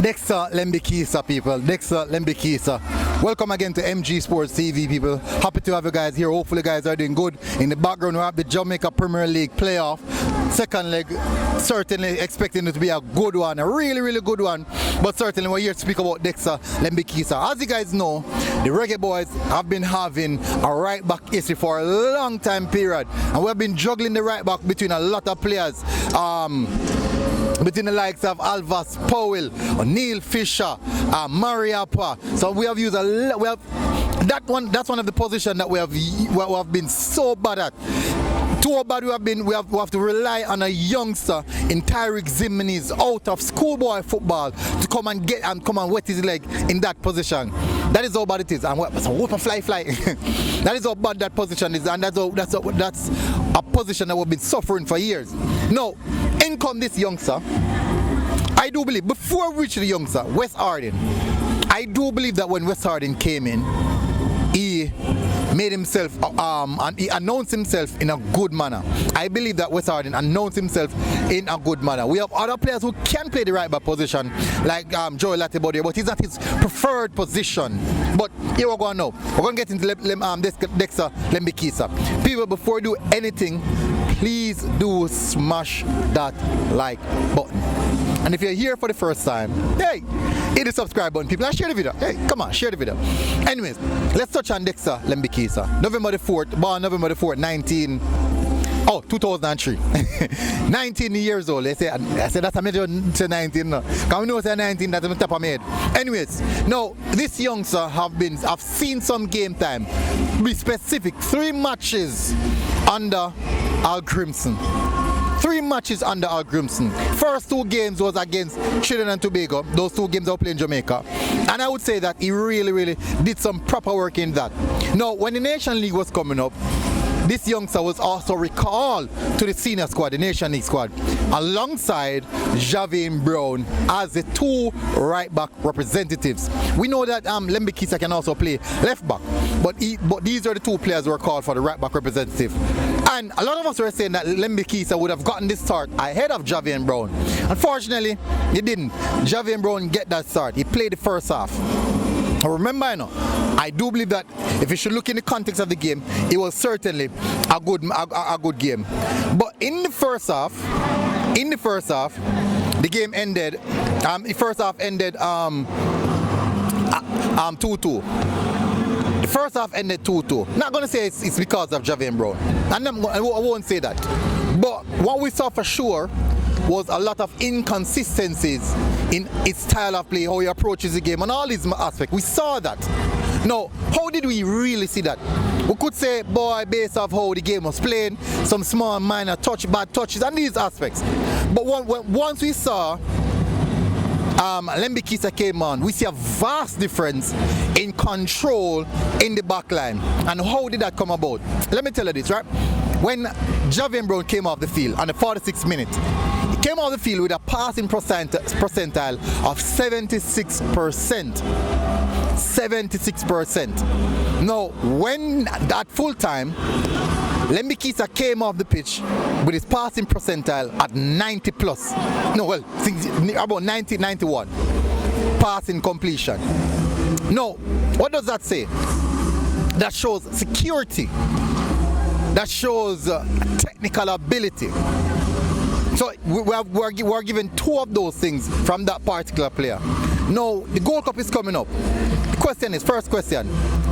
Dexter Lembikisa, people. Dexter Lembikisa. Welcome again to MG Sports TV, people. Happy to have you guys here. Hopefully, you guys are doing good. In the background, we have the Jamaica Premier League playoff. Second leg, certainly expecting it to be a good one, a really, really good one. But certainly, we're here to speak about Dexter Lembikisa. As you guys know, the Reggae Boyz have been having a right back issue for a long time period, and we have been juggling the right back between a lot of players. Between the likes of Alvas Powell, Neil Fisher, Mariapa. So we have used a lot. We have that one. That's one of the positions that we have been so bad at. Too bad we have to rely on a youngster in Tyreek Zimmerman's out of schoolboy football to come and wet his leg in that position. That is how bad it is. And whoop a fly. That is how bad that position is, and that's a position that we've been suffering for years. Now, in come this youngster. I do believe before we reach the youngster, West Arden. I do believe that when West Arden came in, he made himself and he announced himself in a good manner. I believe that West Arden announced himself in a good manner. We have other players who can play the right back position, like Joey Latibody, but it's not his preferred position. But here we're going now. We're going to get into Dexter Lembikisa. People, before you do anything, please do smash that like button. And if you're here for the first time, hey, hit the subscribe button, people, and share the video. Hey, come on, share the video. Anyways, let's touch on Dexter Lembikisa. November the 4th, born November the 4th, 2003. 19 years old. I said that's a major to 19 now. Can we know say 19, that's on the top of my head. Anyways, now this youngster I've seen some game time. Be specific, 3 matches under Al Crimson. 3 matches under Al Crimson. First 2 games was against Trinidad and Tobago. Those 2 games are playing Jamaica. And I would say that he really did some proper work in that. Now, when the Nation League was coming up, this youngster was also recalled to the senior squad, the Nation League squad, alongside Javian Brown as the 2 right back representatives. We know that Lembikisa can also play left back, but these are the 2 players who were called for the right back representative. And a lot of us were saying that Lembikisa would have gotten this start ahead of Javian Brown. Unfortunately, he didn't. Javian Brown get that start. He played the first half. Remember, I do believe that if you should look in the context of the game, it was certainly a good game. But in the first half, the game ended. The first half ended 2-2. The first half ended 2-2. Not gonna say it's because of Javian Brown, and I won't say that. But what we saw for sure was a lot of inconsistencies in its style of play, how he approaches the game, and all these aspects. We saw that. Now, how did we really see that? We could say, boy, based off how the game was playing, some small minor bad touches, and these aspects. But once we saw Lembikisa came on, we see a vast difference in control in the back line. And how did that come about? Let me tell you this, right? When Javian Brown came off the field on the 46th minute, he came off the field with a passing percentile of 76%. 76%. Now, when at full time, Lembikisa came off the pitch with his passing percentile at 90 plus. No, well, about 90, 91. Passing completion. Now, what does that say? That shows security. That shows technical ability. So we're given 2 of those things from that particular player. Now, the Gold Cup is coming up. The question is, first question,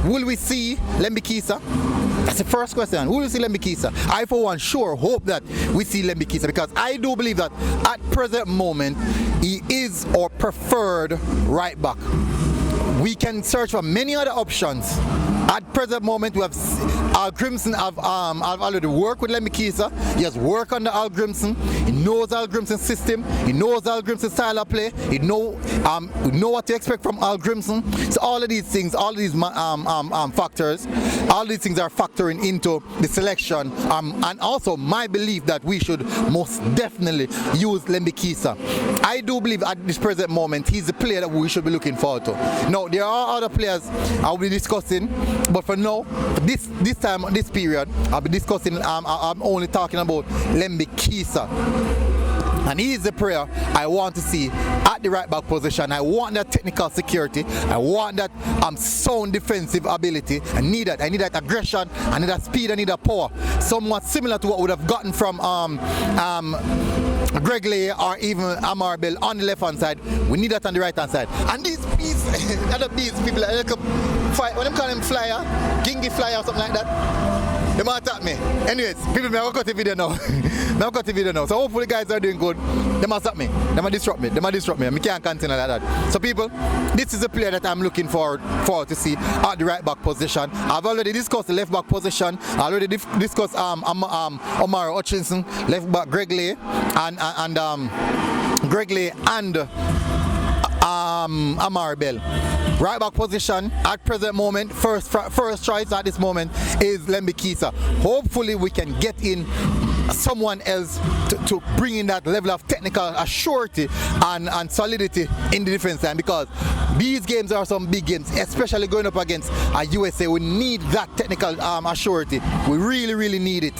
will we see Lembikisa? That's the first question. Will we see Lembikisa? I, for one, sure hope that we see Lembikisa, because I do believe that at present moment, he is our preferred right back. We can search for many other options. At present moment, we have Al Crimson have already worked with Lembikisa. He has worked under Al Crimson. He knows Al Crimson's system. He knows Al Crimson's style of play. He know what to expect from Al Crimson. So all of these things, all of these factors, all these things are factoring into the selection. And also my belief that we should most definitely use Lembikisa. I do believe at this present moment he's the player that we should be looking forward to. Now, there are other players I'll be discussing. But for now, this period, I'll be discussing, I'm only talking about Lembikisa. And he is the player I want to see at the right back position. I want that technical security. I want that sound defensive ability. I need that. I need that aggression. I need that speed. I need that power. Somewhat similar to what we would have gotten from Greg Lay or even Amar Bell on the left hand side. We need that on the right hand side. And these beasts, other beasts, people like when them call them flyer, gingy flyer or something like that, they might attack me. Anyways, people may have got the video now. So hopefully guys are doing good. They must stop me. They must disrupt me. I can't continue like that. So people, this is a player that I'm looking forward to see at the right back position. I've already discussed the left back position. I already discussed Omar Hutchinson, left back Greg Lay and Amar Bell. Right back position at present moment, first choice at this moment is Lembikisa. Hopefully we can get in someone else to bring in that level of technical surety and solidity in the defense line, because these games are some big games, especially going up against USA. We need that technical surety. We really need it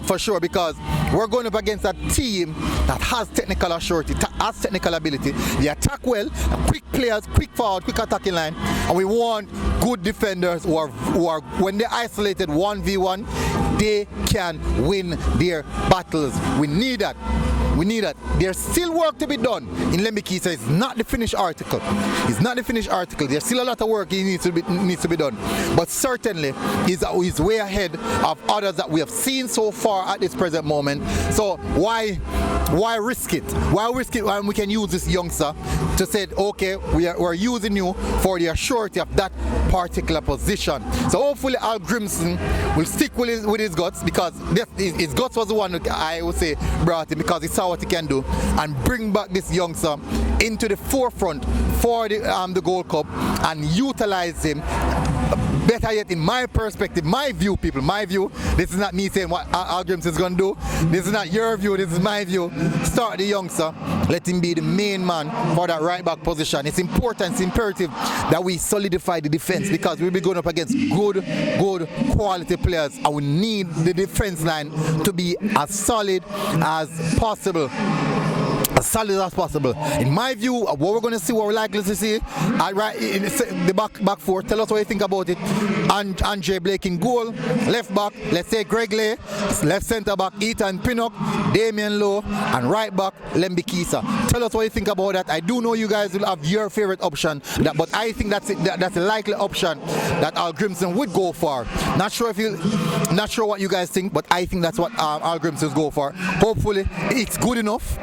for sure, because we're going up against a team that has technical surety, has technical ability. They attack well, quick players, quick forward, quick attacking line, and we want good defenders who are when they're isolated 1v1, they can win their battles. We need that. There's still work to be done in Lembikisa. It's not the finished article. There's still a lot of work he needs to be done. But certainly he's way ahead of others that we have seen so far at this present moment. So why risk it? Why risk it when we can use this youngster to say, okay, we're using you for the surety of that particular position. So hopefully Al Grimson will stick with his guts, because his guts was the one that I would say brought him, because he saw what he can do, and bring back this youngster into the forefront for the Gold Cup and utilize him. Better yet, in my perspective, my view, people, this is not me saying what Al Grimson is going to do. This is not your view, this is my view. Start the youngster, let him be the main man for that right back position. It's important, it's imperative that we solidify the defense, because we'll be going up against good quality players, and we need the defense line to be as solid as possible. As solid as possible. In my view, what we're going to see, what we're likely to see, right in the back four. Tell us what you think about it. And Andre Blake in goal, left back, let's say Greg Lay, left centre back Ethan Pinnock, Damian Lowe, and right back Lembikisa. Tell us what you think about that. I do know you guys will have your favorite option, but I think that's a likely option that Al Grimson would go for. Not sure what you guys think, but I think that's what Al Grimson will go for. Hopefully it's good enough.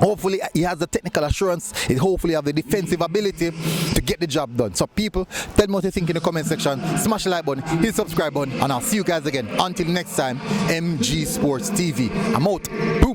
Hopefully he has the technical assurance, he hopefully have the defensive ability to get the job done. So people, tell me what you think in the comment section, smash the like button, hit the subscribe button, and I'll see you guys again. Until next time, MG Sports TV. I'm out. Boom.